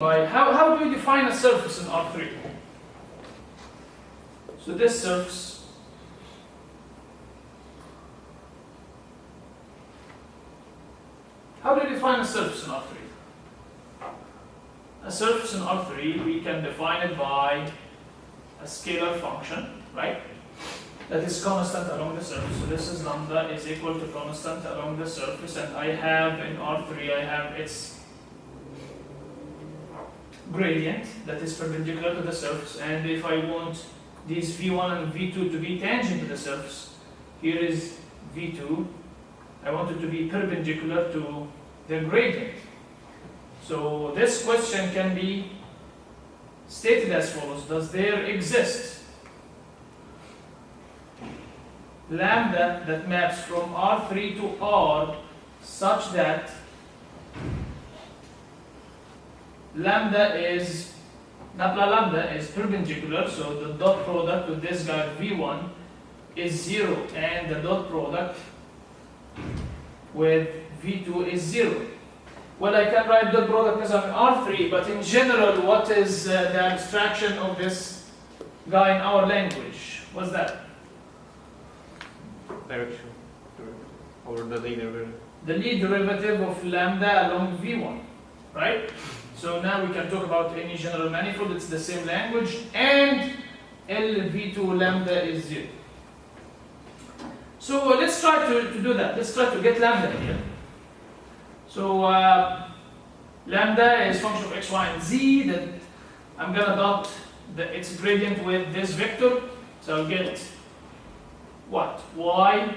How do we define a surface in R3? So this surface how do we define a surface in R3? A surface in R3, we can define it by a scalar function, right? That is constant along the surface. So this is lambda is equal to constant along the surface, and I have in R3, I have its gradient that is perpendicular to the surface, and if I want these V1 and V2 to be tangent to the surface, here is V2, I want it to be perpendicular to the gradient. So this question can be stated as follows: does there exist lambda that maps from R3 to R such that lambda is, lambda is perpendicular, so the dot product with this guy V1 is 0, and the dot product with V2 is 0. Well, I can write dot product because I'm in R3, but in general, what is the abstraction of this guy in our language? What's that? Direction, or the lead derivative. The lead derivative of lambda along V1, right? So now we can talk about any general manifold, it's the same language, and LV2 lambda is 0. So let's try to do that. Let's try to get lambda here. So lambda is function of x, y, and z. That I'm going to dot its gradient with this vector. So I'll get what? Y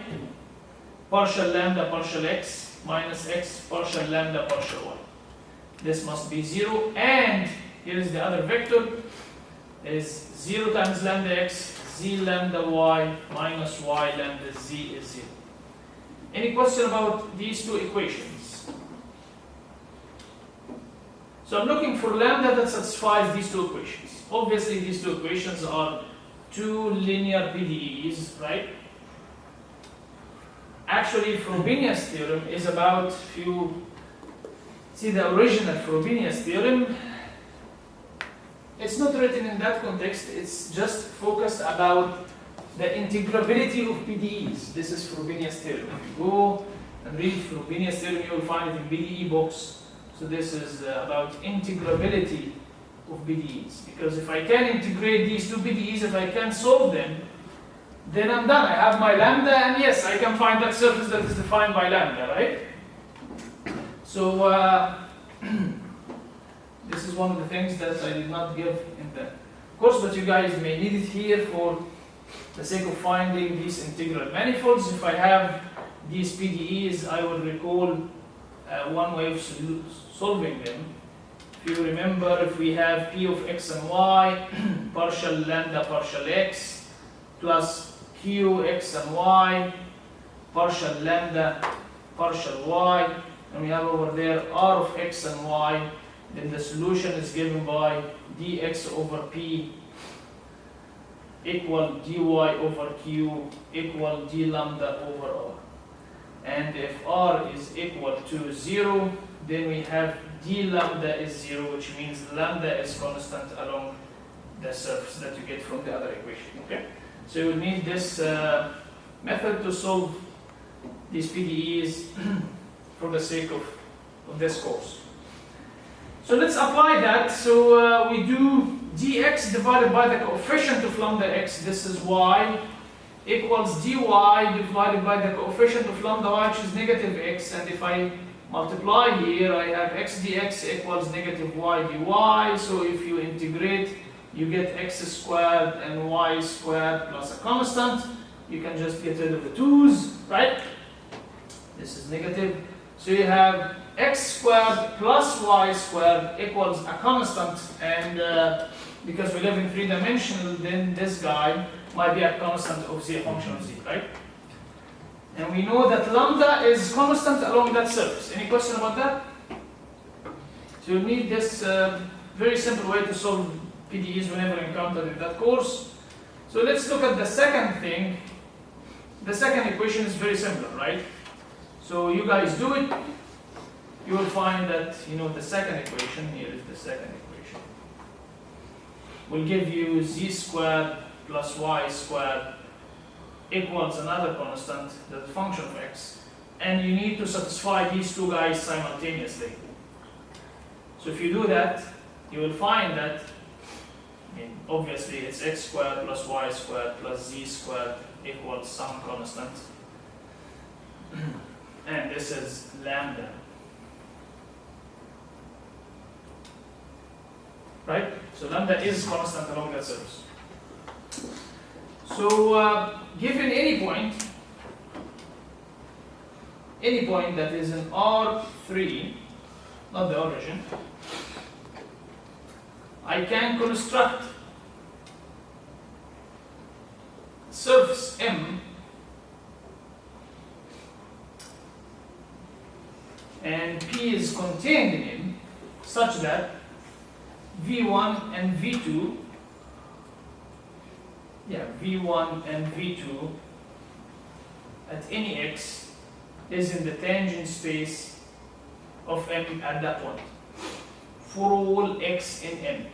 partial lambda partial x minus x partial lambda partial y. This must be 0, and here is the other vector, is 0 times lambda x, z lambda y minus y lambda z is 0. Any question about these two equations? So I'm looking for lambda that satisfies these two equations. Obviously these two equations are two linear PDEs, right? Actually, Frobenius theorem is about the original Frobenius theorem, it's not written in that context, it's just focused about the integrability of PDEs. This is Frobenius theorem. If you go and read Frobenius theorem, you will find it in PDE books. So this is about integrability of PDEs. Because if I can integrate these two PDEs, if I can solve them, then I'm done. I have my lambda, and yes, I can find that surface that is defined by lambda, right? So this is one of the things that I did not give in the course, but you guys may need it here for the sake of finding these integral manifolds. If I have these PDEs, I will recall one way of solving them. If you remember, if we have P of x and y, partial lambda partial x, plus Q x and y, partial lambda partial y, and we have over there r of x and y, then the solution is given by dx over p equal dy over q equal d lambda over r. And if r is equal to 0, then we have d lambda is 0, which means lambda is constant along the surface that you get from the other equation. Okay? So you will need this method to solve these PDEs for the sake of this course. So let's apply that. So we do dx divided by the coefficient of lambda x, this is y, equals dy divided by the coefficient of lambda y, which is negative x, and if I multiply here, I have x dx equals negative y dy, so if you integrate, you get x squared and y squared plus a constant. You can just get rid of the 2's, right? This is negative. So you have x squared plus y squared equals a constant, and because we live in 3-dimensional, then this guy might be a constant of z, a function of z, right? And we know that lambda is constant along that surface. Any question about that? So you need this very simple way to solve PDEs whenever encountered in that course. So let's look at the second thing. The second equation is very simple, right? So you guys do it. you will find that, the second equation, here is the second equation, will give you z squared plus y squared equals another constant, the function of x, and you need to satisfy these two guys simultaneously. So if you do that, you will find that, obviously it's x squared plus y squared plus z squared equals some constant, and this is lambda. Right? So lambda is constant along that surface. So given any point that is in R3, not the origin, I can construct surface M and P is contained in M such that V1 and V2, V1 and V2 at any x is in the tangent space of M at that point for all x in M.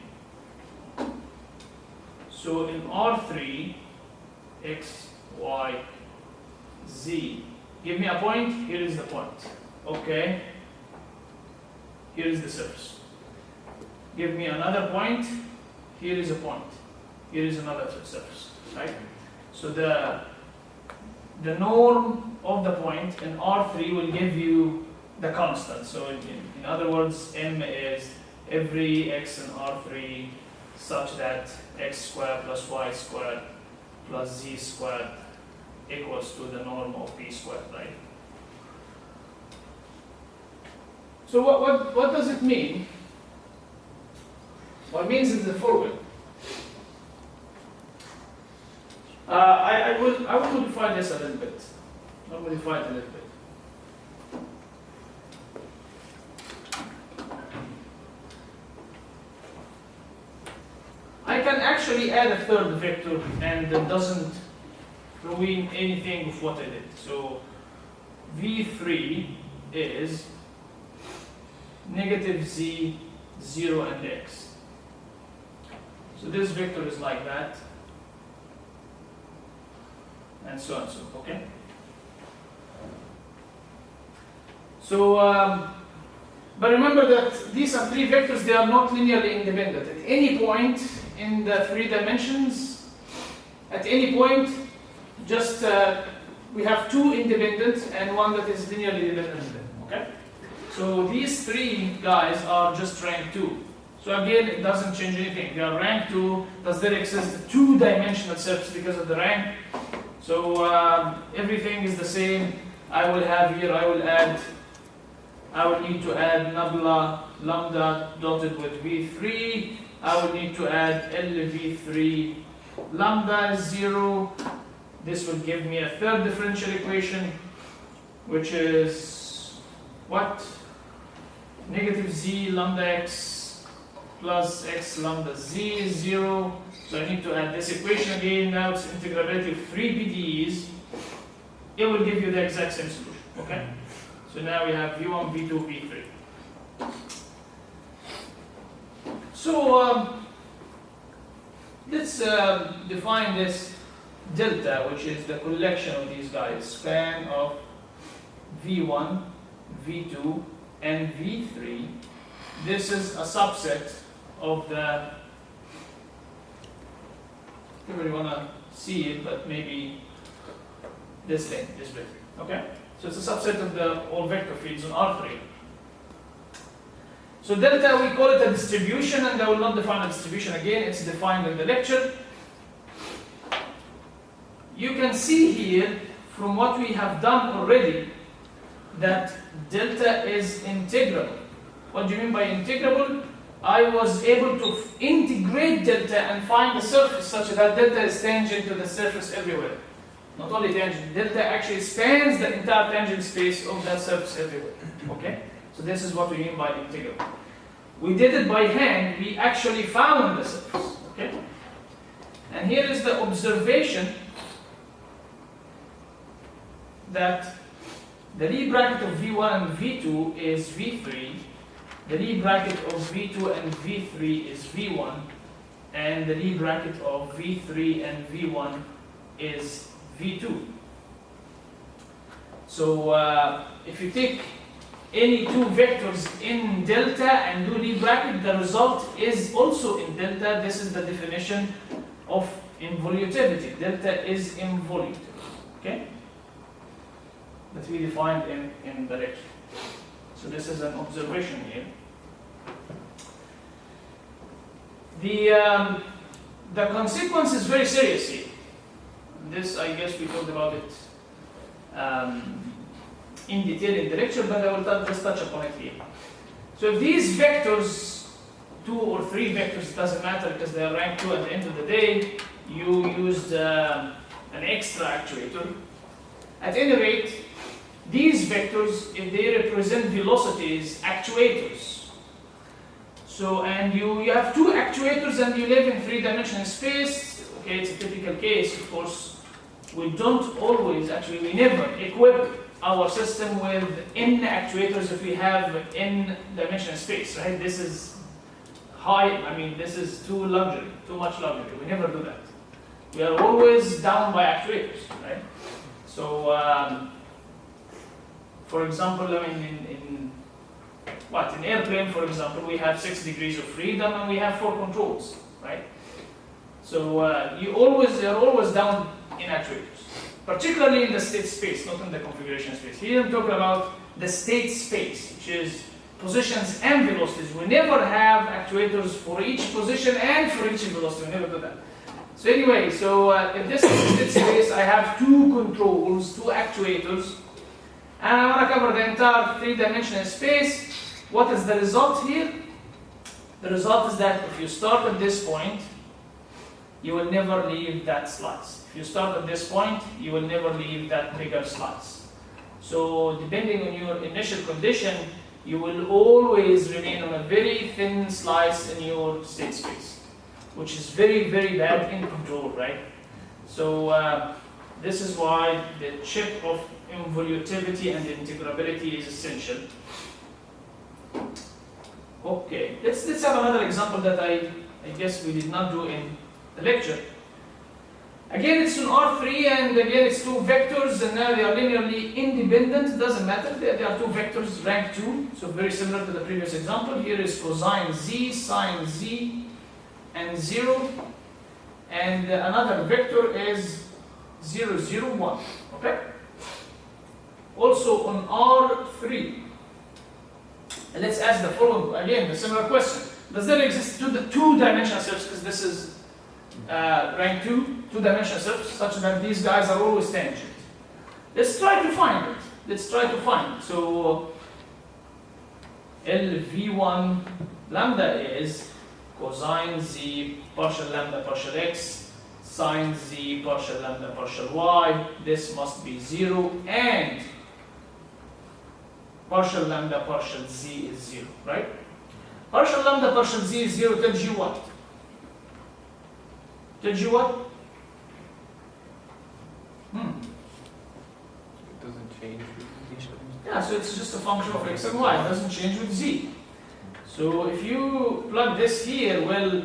So in R3, x, y, z, give me a point, here is the point. Okay, here is the surface. Give me another point, here is a point, here is another surface, right? So the norm of the point in R3 will give you the constant. So in other words, M is every x in R3 such that x squared plus y squared plus z squared equals to the norm of p squared, right? So what does it mean? What it means is the following. I will modify this a little bit. I'll modify it a little bit. I can actually add a third vector and it doesn't ruin anything of what I did. So V3 is negative z, 0 and x. So this vector is like that, and so on, okay? So, but remember that these are three vectors, they are not linearly independent. At any point in the 3 dimensions, at any point, just we have 2 independent and 1 that is linearly dependent, okay? So these 3 guys are just rank 2. So again, it doesn't change anything. They are rank 2. Does there exist a 2-dimensional surface because of the rank? So everything is the same. I will have here, I will need to add nabla lambda dotted with V3. I will need to add LV3 lambda is 0. This will give me a third differential equation, which is what? Negative z lambda x plus x lambda z is 0. So I need to add this equation again. Now it's integrability of 3 PDEs. It will give you the exact same solution. Okay? So now we have V1, V2, V3. So let's define this delta, which is the collection of these guys, span of V1, V2, and V3. This is a subset of the, you really want to see it, but maybe this thing, this bit. Okay? So it's a subset of the all vector fields on R3. So delta, we call it a distribution, and I will not define a distribution again, it's defined in the lecture. You can see here, from what we have done already, that delta is integrable. What do you mean by integrable? I was able to integrate delta and find the surface such that delta is tangent to the surface everywhere. Not only tangent, delta actually spans the entire tangent space of that surface everywhere. Okay? So this is what we mean by integrable. We did it by hand, we actually found the surface. Okay? And here is the observation that the Lie bracket of V1 and V2 is V3, the Lie bracket of V2 and V3 is V1, and the Lie bracket of V3 and V1 is V2. So if you take any two vectors in delta and do Lie bracket, the result is also in delta. This is the definition of involutivity. Delta is involutive. Okay? That we defined in the lecture. So this is an observation here. The consequence is very serious here. This, I guess, we talked about it in detail in the lecture, but I will just touch upon it here. So if these vectors, 2 or 3 vectors, it doesn't matter because they are rank 2 at the end of the day, you used an extra actuator. At any rate, these vectors, if they represent velocities, actuators. So, and you have 2 actuators and you live in 3-dimensional space. Okay, it's a typical case, of course. We don't always, actually, we never equip our system with n actuators if we have n-dimensional space, right? This is high, I mean, this is too much luxury. We never do that. We are always down by actuators, right? So, for example, I mean, in airplane, for example, we have 6 degrees of freedom and we have 4 controls, right? So you're always down in actuators, particularly in the state space, not in the configuration space. Here I'm talking about the state space, which is positions and velocities. We never have actuators for each position and for each velocity. We never do that. So anyway, in this state space, I have 2 controls, 2 actuators, and I want to cover the entire 3-dimensional space. What is the result here? The result is that if you start at this point, you will never leave that slice. If you start at this point, you will never leave that bigger slice. So depending on your initial condition, you will always remain on a very thin slice in your state space, which is very, very bad in control, right? So this is why the check of involutivity and integrability is essential. Okay, let's have another example that I guess we did not do in the lecture. Again, it's an R3, and again, it's 2 vectors, and now they are linearly independent. It doesn't matter. They are 2 vectors, rank 2, so very similar to the previous example. Here is cosine z, sine z, and 0, and another vector is 0, 0, 1. Okay. Also on R3, and let's ask the following again, the similar question: does there exist 2-dimensional surface? Because this is rank 2-dimensional surface, such that these guys are always tangent. Let's try to find it. So LV1 lambda is cosine z partial lambda partial x, sine z partial lambda partial y. This must be 0, and partial lambda partial z is 0, right? Partial lambda partial z is 0 tells you what? Tells you what? It doesn't change with each other. Yeah, so it's just a function of x and y. It doesn't change with z. So if you plug this here, well,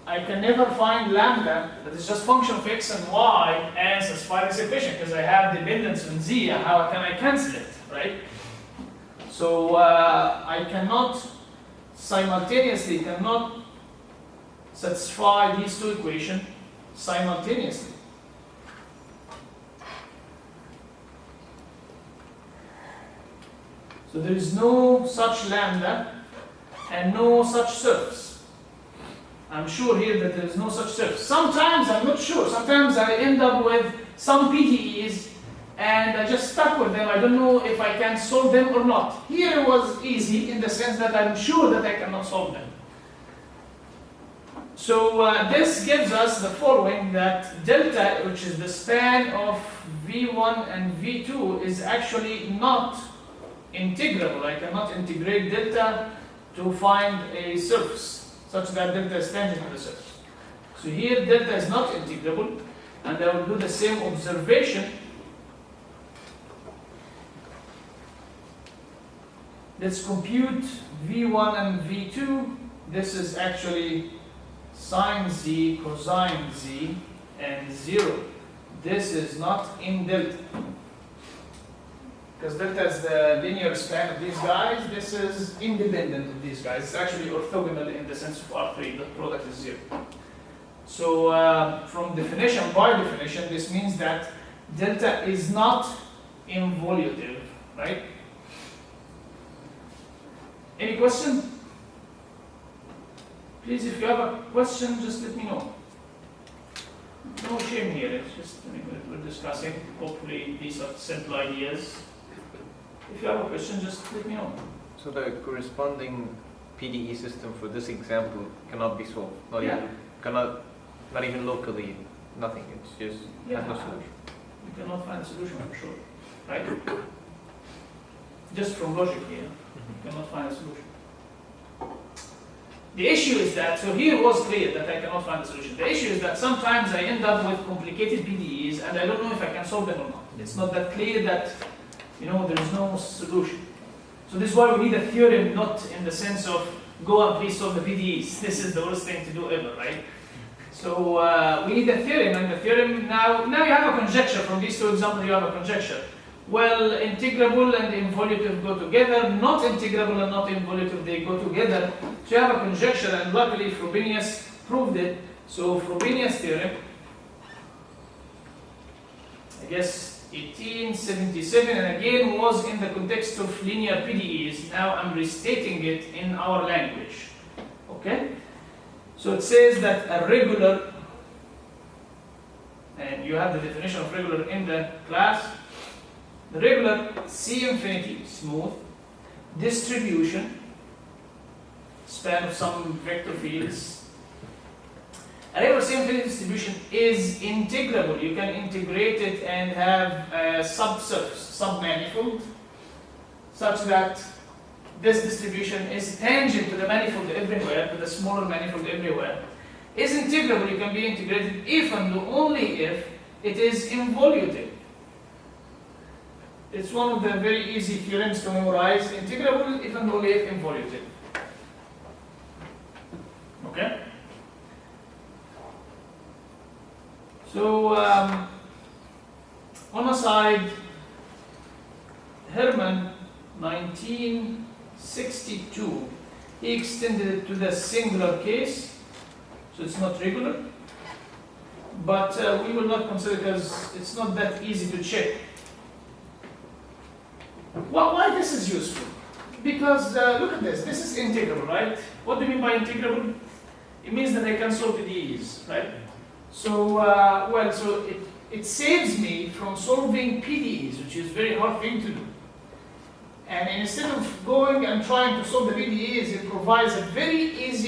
I can never find lambda that is just function of x and y and satisfy this equation because I have dependence on z. How can I cancel it, right? So I cannot simultaneously satisfy these 2 equations simultaneously. So there is no such lambda and no such surface. I'm sure here that there is no such surface. Sometimes I'm not sure. Sometimes I end up with some PDEs and I just stuck with them. I don't know if I can solve them or not. Here it was easy in the sense that I'm sure that I cannot solve them. So this gives us the following, that delta, which is the span of V1 and V2, is actually not integrable. I cannot integrate delta to find a surface such that delta is tangent to the surface. So here delta is not integrable, and I will do the same observation Let's compute V1 and V2. This is actually sine Z, cosine Z, and 0. This is not in delta. Because delta is the linear span of these guys. This is independent of these guys. It's actually orthogonal in the sense of R3. The product is 0. So from definition, by definition, this means that delta is not involutive, right? Any question? Please, if you have a question, just let me know. No shame here, it's just we're discussing. Hopefully these are simple ideas. If you have a question, just let me know. So the corresponding PDE system for this example cannot be solved. Not even locally, nothing. It's just has no solution. You cannot find a solution, I'm sure. Right? Just from logic here, you cannot find a solution. The issue is that, so here it was clear that I cannot find a solution. The issue is that sometimes I end up with complicated PDEs and I don't know if I can solve them or not. It's not that clear that, there is no solution. So this is why we need a theorem, not in the sense of go and please solve the PDEs. This is the worst thing to do ever, right? So we need a theorem, and the theorem, now you have a conjecture. From these two examples you have a conjecture. Well, integrable and involutive go together, not integrable and not involutive, they go together. So you have a conjecture, and luckily Frobenius proved it. So Frobenius theorem, I guess 1877, and again was in the context of linear PDEs. Now I'm restating it in our language. Okay? So it says that a regular, and you have the definition of regular in the class, the regular C infinity, smooth, distribution, span of some vector fields. A regular C infinity distribution is integrable. You can integrate it and have a subsurface, submanifold, such that this distribution is tangent to the manifold everywhere, to the smaller manifold everywhere. Is integrable, you can be integrated if and only if it is involutive. It's one of the very easy theorems to memorize. Integrable if and only if involutive. Okay? So, on a side, Hermann, 1962, he extended it to the singular case, so it's not regular, but we will not consider because it's not that easy to check. Well, why this is useful? Because look at this, this is integrable, right? What do you mean by integrable? It means that I can solve PDEs, right? So, so it saves me from solving PDEs, which is a very hard thing to do. And instead of going and trying to solve the PDEs, it provides a very easy